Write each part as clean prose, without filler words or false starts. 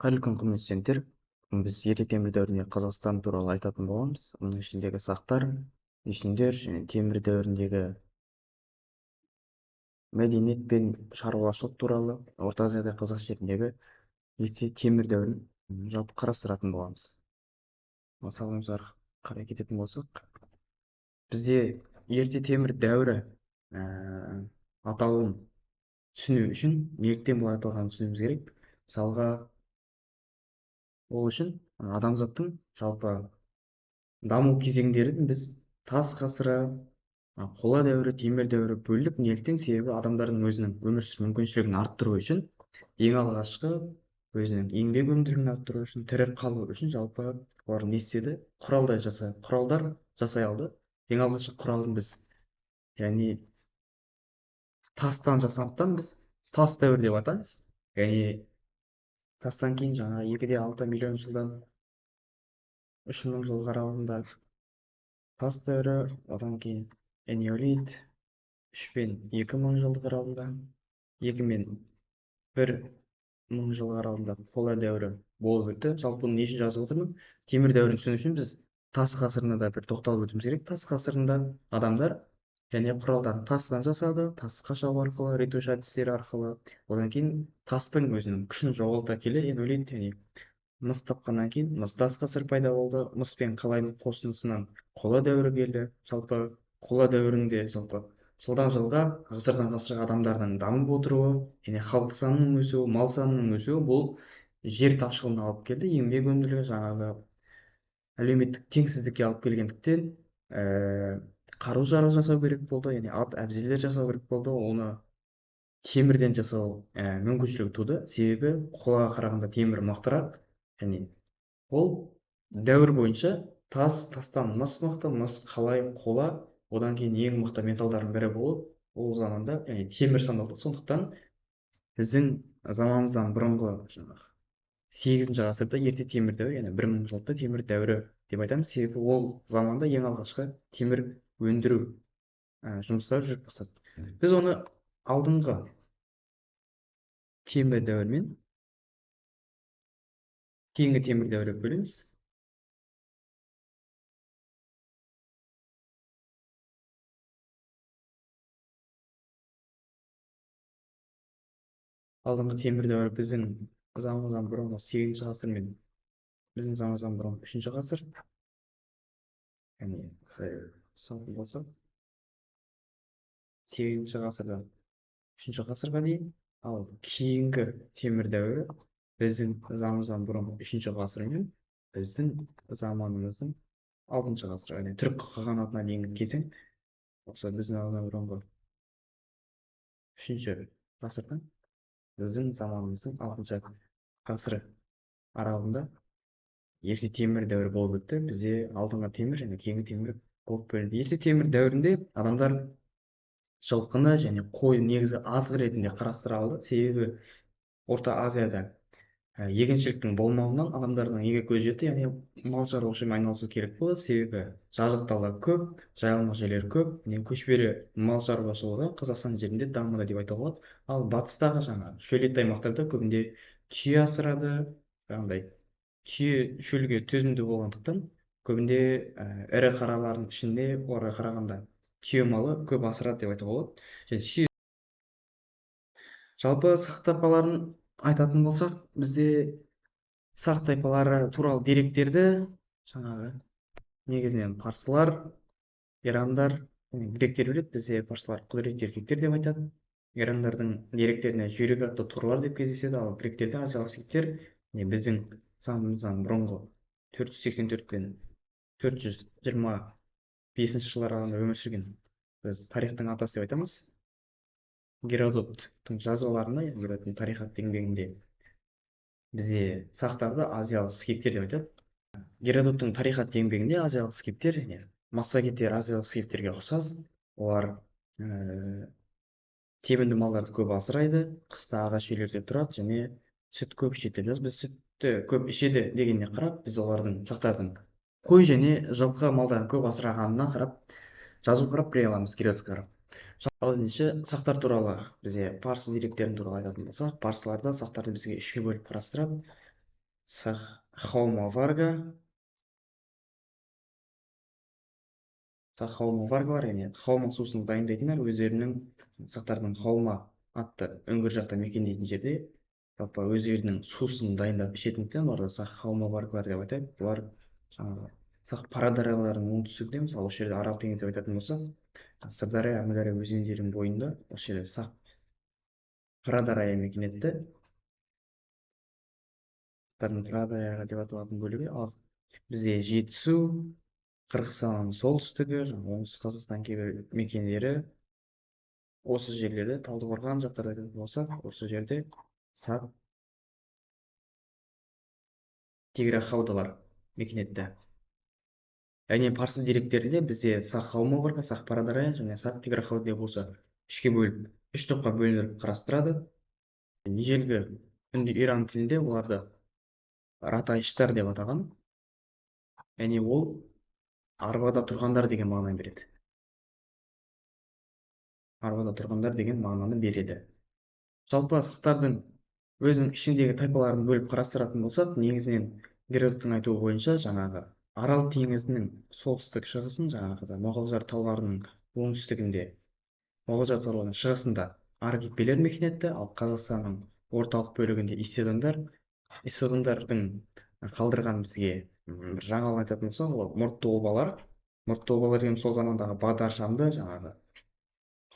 Қайырлы күн, құрметті студенттер. Біз ерте темір дәуірінде Қазақстан туралы айтатын боламыз. Оның ішіндегі сақтар, үйсіндер және темір дәуіріндегі мәдениет пен шаруашылық туралы Орта Азияда қазақ жеріндегі ерте темір дәуірін жалпы қарастыратын боламыз. Мысалымызға қарай кететін болсақ, бізде ерте темір дәуірі атауын түсіну үшін неліктен бұлай аталғанын түсінуіміз керек. Мысалға, ол үшін адамзаттың жалпы даму кезеңдерін біз тас ғасыры, қола дәуірі, темір дәуірі бөлдік. Неліктен? Себебі адамдардың өзінің өмір сүру мүмкіншілігін арттыру үшін, ең алғашқы өзінің еңбек өнімділігін арттыру үшін, тірі қалу үшін жалпы олар не істеді? Құралдар жасай алды. Ең алғашқы құралын біз, яғни тастан жасағандықтан біз тас дәуірі деп атаймыз. Яғни тастан кейін жаңа 2,6 миллион жылдан 3 мың жылға аралығында тас дәуірі, одан кейін энеолит, 3 пен 2 мың жылдық аралығында, 2 мен 1 мың жылғы аралығында қола дәуірі болып өтті. Жалпы бұны не үшін жазып отырмын? Темір дәуірін түсіну үшін біз тас ғасырына да бір тоқталып өтуіміз керек. Тас ғасырында адамдар және құралдарын тастан жасады, тас қашау арқылы, ретуш әдістері арқылы. Одан кейін тастың өзінің күшін жоғалта келе энеолит, яғни мыс тапқаннан кейін мыс тас ғасыр пайда болды. Мыс пен қалайдың қосындысынан қола дәуірі келді. Жалпы қола дәуірінде жалпы жылдан жылға, ғасырдан ғасырға адамдардың дамып отыруы және халық санының өсуі, мал санының өсуі бұл жер тапшылығына алып келді. Еңбек өнімділігі жаңағы әлеуметтік теңсіздікке алып келгендіктен қару-жарақ жасау керек болды, яғни ат әбзелдер жасау керек болды. Оны темірден жасау мүмкіншілігі туды. Себебі қолаға қарағанда темір мықтырақ, және ол дәуір бойынша тастан мыс мықты, мыс қалай, қола, одан кейін ең мықты металдардың бірі болып, ол заманда темір саналды. Сондықтан біздің заманымыздан бұрынғы жаңағы 8-ші ғасырда ерте темір дәуірі, яғни 1000 жылдық темір дәуірі деп айтамыз. Себебі ол заманда ең алғашқы темір өндіру жұмыстары жүріп бастады. Біз оны алдыңғы темір дәуір мен кейінгі темір дәуірі бөлеміз. Алдыңғы темір дәуірі біздің заманымыздан бұрынғы 8-ші ғасыр мен біздің заманымыздан бұрынғы 3-ші ғасыр. Яғни салатын болсақ, 8-ші ғасырдан 3-ші ғасырға дейін, ал кейінгі темір дәуірі біздің заманымыздан бұрынғы 3-ші ғасыр мен біздің заманымыздың 6-шы ғасыры, яғни түрік қағанатына дейінгі кезең. Осы біздің заманымыздан бұрынғы 3-ші ғасырдан біздің заманымыздың 6-шы ғасыры аралығында ерте темір дәуірі болып өтті. Бізде алдыңғы темір және кейінгі темір болып бөлінді. Ерте темір дәуірінде адамдар жылқыны және қойды негізі азық ретінде қарастыра алды. Себебі Орта Азияда егіншіліктің болмауынан адамдардың неге көзі жетті, яғни мал шаруашылығымен айналысу керек болды. Себебі жазық дала көп, жайылма жерлер көп, көшпелі мал шаруашылығы Қазақстан жерінде дамыды деп айтуға болады. Ал батыстағы жаңа шөлейтті аймақтарда көбінде түйе асырады, жаңағыдай түйе шөлге төзімді болғандықтан көбінде ірі қаралардың ішінде оларға қарағанда түйе малы көп асырады деп айтуға болады. Және жалпы сақ тайпаларын айтатын болсақ, бізде сақ тайпалары туралы деректерді жаңағы негізінен парсылар, ирандар, гректер береді. Бізде парсылар құдіретті еркектер деп айтады. Ирандардың деректеріне жүйрік атты турлар деп кездеседі, ал гректерде азиялық жігіттер біздің заманымыздан бұрынғы 484 пен 425 жылдар аралығында өмір сүрген біз тарихтың атасы деп айтамыз. Геродоттың жазбаларында, Геродоттың тарих атты еңбегінде бізде сақтарды азиялық скифтер деп айтады. Геродоттың тарих атты еңбегінде азиялық скифтер, массагеттер азиялық скифтерге ұқсас. Олар тебінді малдарды көп асырайды, қыста ағаш үйлерде тұрады және сүт көп ішеді. Біз сүтті көп ішеді дегеніне қарап, біз олардың сақтардың қой және жылқы малдарын көп асырағанына қарап, жазу қарап біле аламыз Геродотқа қарап. Ал ендеше сақтар туралы бізде парсы деректерін туралы айтатын болсақ, парсыларда сақтарды бізге үшке бөліп қарастырады. сақ хаума варга, сақ хаума варгалар, яғни хаума сусынын дайындайтындар өздерінің сақтардың хаума атты үңгір жақта мекендейтін жерде жалпы өздерінің сусынын дайындап ішетіндіктен оларды сақ хаума варгалар деп атайды. бұлар жаңағы сақ парадараларының оңтүстігінде, мысалы осы жерде арал теңізі деп айтатын болсақ, сырдария әмудария өзендерінің бойында осы жерде сақ парадарая мекен етті. парадарая деп аталатын бөлігі. Ал бізде жетісу, қырғызстанның солтүстігі, оңтүстік қазақстан кейбір мекендері, осы жерлерде, Талдықорған жақтарда айтатын болсақ, осы жерде сақ тиграхаудалар мекен етті. Яғни парсы деректерінде бізде сақ қауымы бар, сақ парадарая және сақ тиграхауд деп осы үшке бөліп, үш топқа бөлініп қарастырады. Ежелгі үнді иран тілінде оларды ратайыштар деп атаған. Яғни ол арбада тұрғандар деген мағына береді. Арбада тұрғандар деген мағынаны береді. Жалпы сақтардың өзінің ішіндегі тайпаларын бөліп қарастыратын болсақ, негізінен Геродоттың айтуы бойынша жаңағы Арал теңізінің солтүстік шығысын, жаңағы Моғолжар тауларының оңтүстігінде, Моғолжар тауларының шығысында аргипелер мекен етті, ал Қазақстанның орталық бөлігінде исодондардың қалдырған бізге бір жаңалық айтатын болсақ, ол мұртты обалар. Мұртты обалар деген сол замандағы Бағдар Шамды жаңағы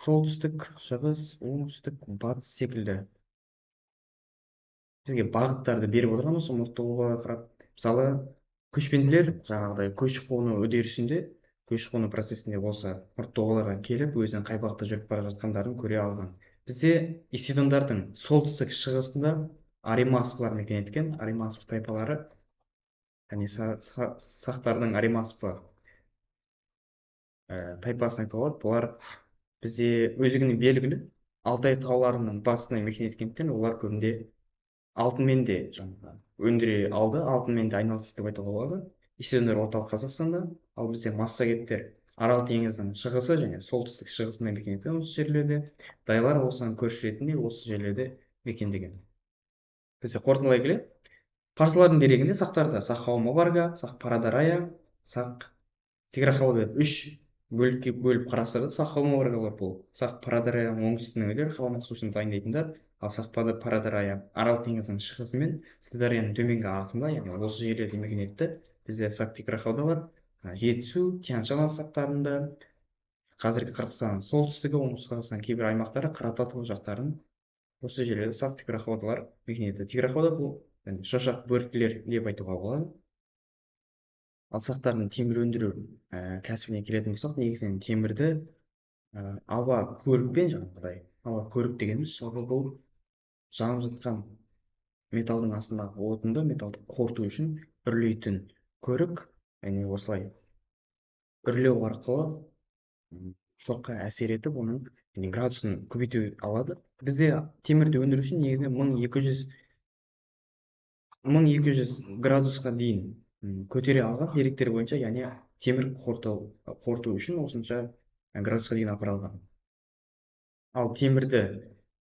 солтүстік, шығыс, оңтүстік, батыс секілді бізге бағыттарды беріп отырған осы мұртты обалға қарап. Мысалы, көшпенділер жаңағыдай көшіп-қону үдерісінде, көшіп-қону процесінде болса, мұртты обаларға келіп, өзінің қай бағытта жүріп бара жатқандарын көре алған. Бізде исидондардың солтүстік шығысында аримаспылар мекен еткен. Аримасп тайпалары, яғни сақтардың аримаспы тайпасын айтуға болады. Бұлар бізде өздігінен белгілі Алтай тауларының батысына мекен еткендіктен олар көбінде алтынмен де жаңағы өндіре алды, алтынмен де айналысты деп айтуға болады. исидондар орталық Қазақстанда, ал бізде массагеттер Арал теңізінің шығысы және солтүстік шығысында мекен еткен осы жерлерде, дайлар осыған көрші ретінде осы жерлерде мекендеген. Бізде қорытындылай келе, парсылардың дерегінде сақтарда сақ қауымы варга, сақ парадарая, сақ тиграхауды үш бөлікке бөліп қарастырды. Сақ қауымы варгалар бұл сақ парадараяның оңтүстігіндегілер, хаума сусынын дайындайтындар, ал сақ парадарая Арал теңізінің шығысы мен Сырдарияның төменгі ағысында, яғни осы жерлерде мекен етті. Бізде сақ тиграхаудалар жетісу, тянь-шань алқаптарында, қазіргі Қырғызстанның солтүстігі, оңтүстік Қазақстан кейбір аймақтары, Қаратау тау жақтарын осы жерлерде сақ тиграхаудалар мекен етті. Тиграхауда бұл шошақ бөріктілер деп айтуға болады. Ал сақтардың темір өндіру кәсібіне келетін болсақ, негізінен темірді ауа көрікпен, жаңағыдай ауа көрік дегеніміз, жалпы бұл жанып жатқан металдың астындағы отынды металды қорыту үшін үрлейтін көрік, яғни осылай үрлеу арқылы шоққа әсер етіп, оның градусын көбейту алады. Бізде темірді өндіру үшін негізінен 1200 градусқа дейін көтере алған деректер бойынша, яғни темір қорыту үшін осынша градусқа дейін апара алған. Ал темірді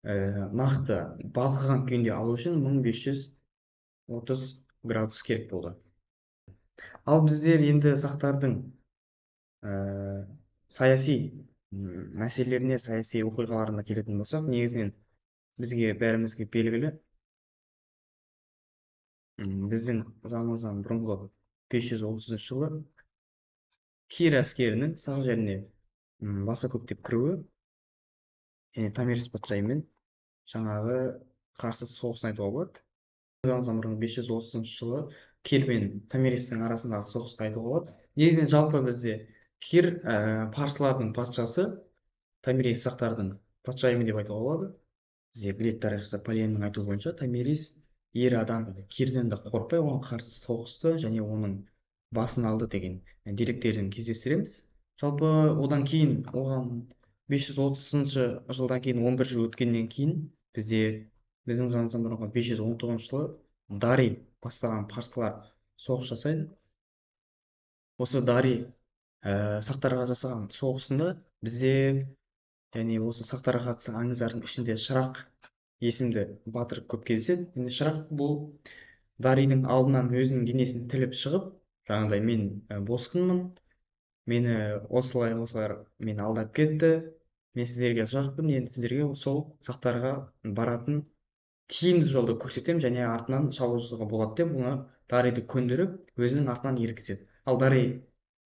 нақты балқыған күйінде алу үшін 1530 градус керек болды. Ал біздер енді сақтардың саяси мәселелеріне, саяси оқиғаларына келетін болсақ, негізінен бізге бәрімізге белгілі біздің заманымыздан бұрынғы 530 жылы кир әскерінің сақ жеріне баса көктеп кіруі, және Томирис патшайыммен жаңағы қарсы соғысын айтуға болады. Заманымыздан бұрынғы 530 жылы кир мен Томиристің арасындағы соғысты айтуға болады. Негізінен жалпы бізде кир парсылардың патшасы, Томирис сақтардың патшайымы деп айтуға болады. Бізде грек тарихшысы Поленнің айтуы бойынша Томирис ер адам кирден де қорықпай оған қарсы соғысты және оның басын алды деген деректерін кездестіреміз. Жалпы одан кейін, оған 530 жылдан кейін 11 жыл өткеннен кейін біздің заманымыздан бұрынғы 519 жылы Дарий бастаған парсылар соғыс жасайды. Осы Дарий сақтарға жасаған соғысында бізде, яғни осы сақтарға қатысқан аңыздардың ішінде Шырақ есімді батыр көп кездеседі. Енді Шырақ бұл дарийдің алдынан өзінің денесін тіліп шығып, жаңағыдай мен босқынмын, мені осылай мені алдап кетті, мен сіздерге жақпын, енді сіздерге сол сақтарға баратын тиімді жолды көрсетемін және артынан шабуыл жасауға болады деп оны дарийді көндіріп өзінің артынан ерткізеді. Ал дарий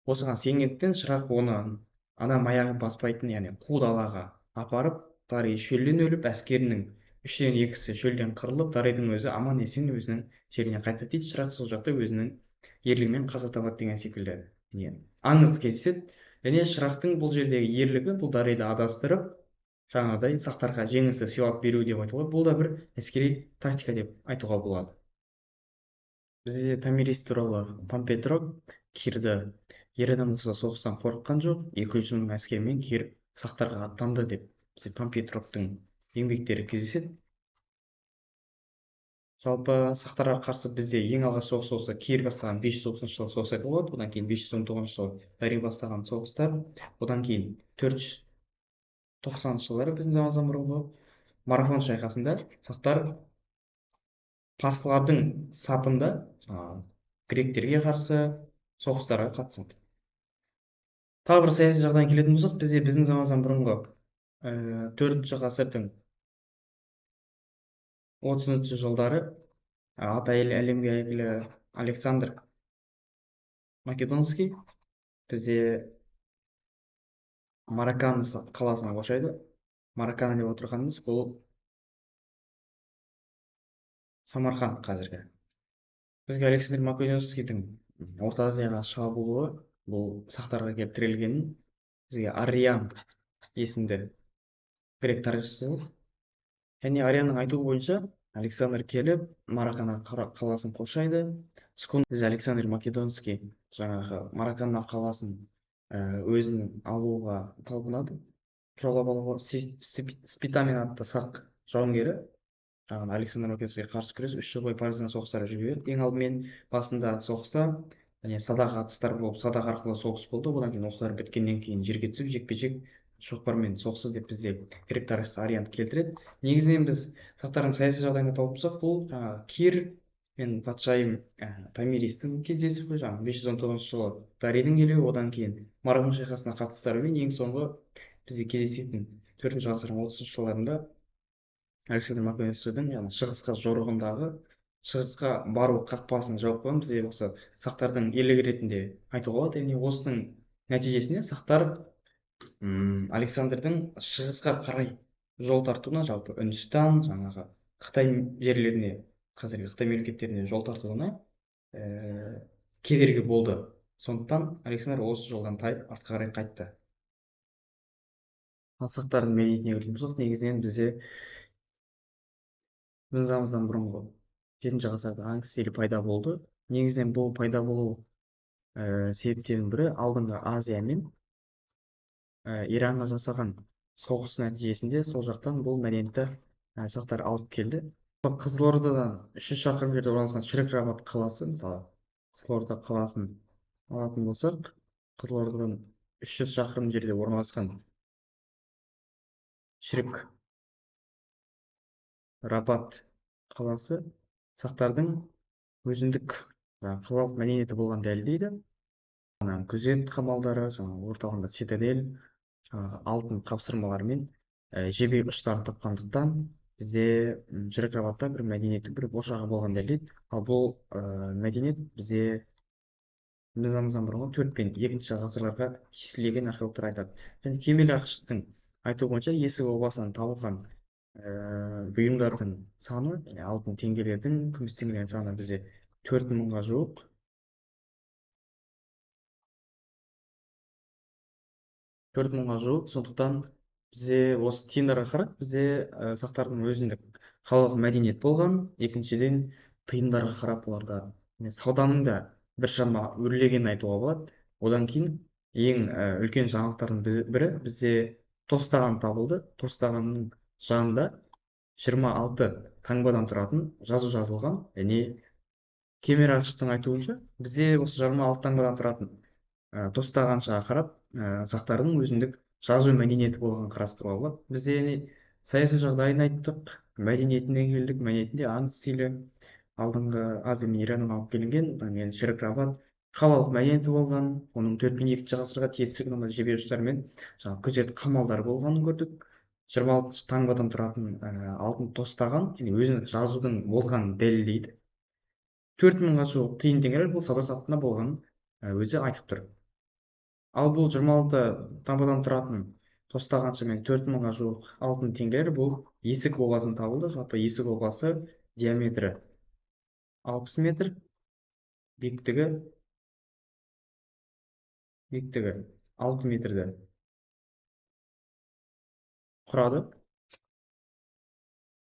осыған сенгендіктен шырақ оны адам аяғы баспайтын, яғни қу далаға апарып, дарий шөлден өліп, әскерінің үштен екісі шөлден қырылып, дарийдің өзі аман есен өзінің жеріне қайтады дейді. Шырақ сол жақта өзінің ерлігімен қаза табады деген секілді аңыз кездеседі. және шырақтың бұл жердегі ерлігі бұл дарийді адастырып, жаңағыдай сақтарға жеңісті сыйлап беру деп айтуға, бұл да бір әскери тактика деп айтуға болады. Бізде томирис туралы Пампетрок кирді ер адам болса соғыстан қорыққан жоқ, 200 мың әскермен кир сақтарға аттанды деп бізде Пампетроктың еңбектері кездеседі. Жалпы сақтарға қарсы бізде ең алғаш соғыс болса кир бастаған 590 жылы соғыс айтуға болады. Одан кейін 519 жылы дарий бастаған соғыстар, одан кейін 490 жылдары біздің заманымыздан бұрынғы марафон шайқасында сақтар парсылардың сапында гректерге қарсы соғыстарға қатысады. Тағы бір саяси жағдайға келетін болсақ, бізде біздің заманымыздан бұрынғы 4-ші ғасырдың 30-шы жылдары аты әлемге әйгілі Александр Македонский бізде Маракана қаласын қоршайды. Маракана деп отырғанымыз бұл Самарқан қазіргі. Бізге Александр Македонскийдің Орта Азияға шабуылы бұл сақтарға келіп тірелгенін бізге Ариан есімді грек тарихшысы және Арианның айтуы бойынша Александр келіп Маракана қаласын қоршайды. Біз Александр Македонский жаңағы Маракана қаласын өзінің алуға талпынады. Жаулап алуға Спитамен атты сақ жауынгері Александр Македонскийге қарсы күрес 3 жыл бойы партизан соғыстары жүріп, ең алдымен басында соғыста және садақ атыстар болып, садақ арқылы соғыс болды. Одан кейін оқтар біткеннен кейін жерге түсіп, жекпе-жек шоқпармен соғысы деп бізде грек тарихшысы Ариан келтіреді. Негізінен біз сақтардың саяси жағдайына талып болсақ, бұл кир мен патшайым томиристің кездесуі, 519 жылы дарийдің келуі, одан кейін марафон шайқасына қатыстары мен ең соңғы бізде кездесетін 4-ші ғасырдың 30-шы жылдарында Александр Македонскийдің шығысқа жорығындағы шығысқа бару қақпасын жауып қойған бізде осы сақтардың ерлігі ретінде айтуға болады. Яғни осының нәтижесінде сақтар Александрдің шығысқа қарай жол тартуына, жалпы Үндістан, жаңағы Қытай жерлеріне, қазіргі Қытай мемлекеттеріне жол тартуына кедергі болды. Сондықтан Александр осы жолдан тайып артқа қарай қайтты. Ал сақтардың мәдениетіне келетін болсақ, негізінен біздің заманымыздан бұрынғы 7-ші ғасырда аң стилі пайда болды. Негізінен бұл пайда болу себептерінің бірі алдыңғы Азия мен Иранға жасаған соғыс нәтижесінде сол жақтан бұл мәдениетті сақтар алып келді. Қызылордадан 300 шақырым жерде орналасқан Шірік-Рабат қаласы, мысалы Қызылорда қаласын алатын болсақ, Қызылордадан 300 шақырым жерде орналасқан Шірік-Рабат қаласы сақтардың өзіндік қалалық мәдениеті болған дәлелдейді. Күзет қамалдары, орталығында цитадель, алтын қапсырмалармен жебе ұштарын тапқандықтан бізде Шірік-Рабатта бір мәдениеттің бір ошағы болған дәлелдейді. Ал бұл мәдениет бізде заманымыздан бұрынғы 4 пен 2-ші ғасырларға кесілген археологтар айтады. Және Кемел Ақыштың айтуы бойынша есік обасынан табылған бұйымдардың саны, алтын теңгелердің, күміс теңгелердің саны бізде 4000-ға жуық. 4000-ға жуық. Сондықтан бізде осы тиындарға қарап, бізде сақтардың өзіндік қалалық мәдениет болған. Екіншіден, тиындарға қарап оларда сауданың да біршама өрлегенін айтуға болады. Одан кейін ең үлкен жаңалықтардың бірі бізде тостаған табылды. Тостағанның жанында 26 таңбадан тұратын жазу жазылған. Және Кемел Ақыштың айтуынша бізде осы 26 таңбадан тұратын тостағаншаға қарап сақтардың өзіндік жазу мәдениеті болған қарастыруға болады. Бізде саяси жағдайын айттық, мәдениетіне келдік. Мәдениетінде аң стилі, алдыңғы азия мен ираннан алып келінген, мен шерік рабат қалалық мәдениеті болған, оның 4.000-2 ғасырға тиесілі мына жебе ұштар мен жаңағы күзет қамалдары болғанын көрдік. 26 таңбадан тұратын алтын тостаған және өзінің жазудың болғанын дәлелдейді. 4.000-ға жуық тиын теңгелер бұл сауда саттықта болғанын өзі айтып тұр. Ал бұл 26 таңбадан тұратын тостағанша мен 4.000-ға жуық алтын теңгелер бұл есік обасынан табылды. Жалпы есік обасы диаметрі 60 метр, биіктігі 6 метрді құрады.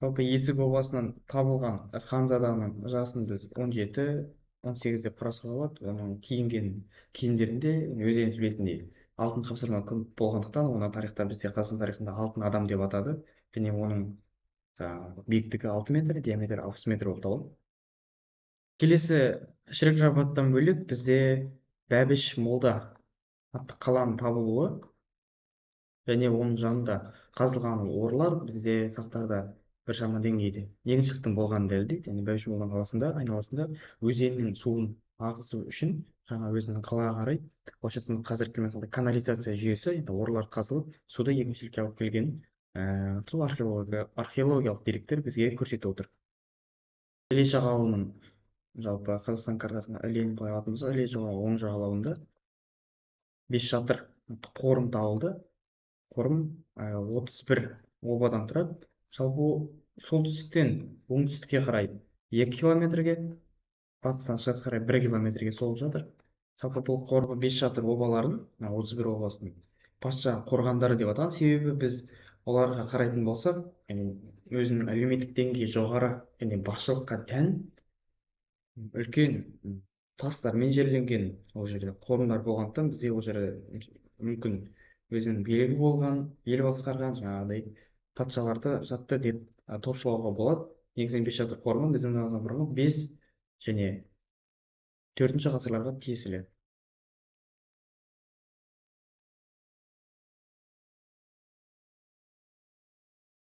Жалпы есік обасынан табылған ханзаданың жасын біз 17-18 деп қарастыруға болады. Оның киінген киімдерінде өздеріңіз білетіндей алтын қапсырма көп болғандықтан оны тарихта, бізде қазақстан тарихында алтын адам деп атады. Және оның биіктігі 6 метр, диаметрі 60 метр болып табылады. Келесі шірік жабаттан бөлек бізде Бәбіш молда атты қаланың табылуы және оның жанында қазылған орлар бізде сақтарда біршама деңгейде егіншіліктің болғанын дәлелдейді. Яғни Бәбіш молданың қаласында айналасында өзеннің суын ағызу үшін жаңа өзінің қалаға қарай былайша айтқанда қазіргі канализация жүйесі, енді орлар қазылып суды егіншілікке алып келген сол археологиялық деректер бізге көрсетіп отыр. Іле жағалауының жалпы Қазақстан картасына ілені былай алатын болсақ, іле жағалауының оң жағалауында Бесшатыр қорым табылды. Қорым 31 обадан тұрады. Жалпы солтүстіктен оңтүстікке қарай 2 километрге, батыстан шығысқа қарай 1 километрге солып жатыр. Жалпы бұл қорымы Бесшатыр обаларын, 31 обасының патша қорғандары деп атаған. Себебі біз оларға қарайтын болсақ, өзінің әлеуметтік деңгейі жоғары және басшылыққа тән үлкен тастармен жерленген ол жерде қорымдар болғандықтан бізде ол жерде мүмкін өзінің билігі болған, ел басқарған жаңағыдай патшаларды жатты деп топшылауға болады. Негізінен Бесшатыр қорымы біздің заманымыздан бұрынғы 5 және 4 ғасырларға тиесілі.